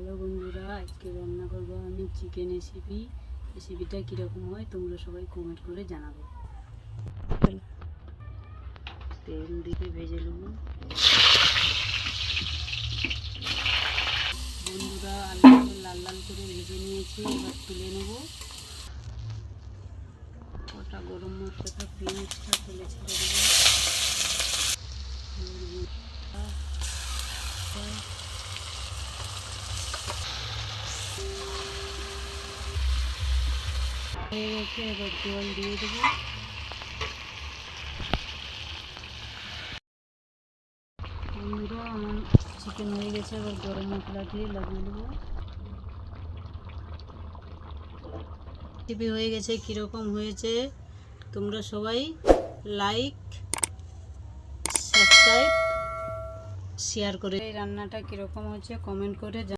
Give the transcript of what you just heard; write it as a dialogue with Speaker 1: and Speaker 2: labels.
Speaker 1: Hello বন্ধুরা, আজকে রান্না করবো আমি চিকেন রেসিপি। রেসিপিটা কীরকম হয় তোমরা সবাই কমেন্ট করে জানাবে। তেল দিয়ে ভেজে নেব বন্ধুরা। আলুগুলো লাল লাল করে ভেজে নিয়েছি, এবার তুলে নেব। ওটা গরম মশলাটা পেঁয়াজটা তেলে ছেড়ে দেবো। হয়ে গেছে, এবার জল দিয়ে দেবো। বন্ধুরা আমার চিকেন হয়ে গেছে, এবার গরম মশলা দিয়ে লাগিয়ে দেবো। রেসিপি হয়ে গেছে, কীরকম হয়েছে তোমরা সবাই লাইক, সাবস্ক্রাইব, শেয়ার করে। এই রান্নাটা কীরকম হয়েছে কমেন্ট করে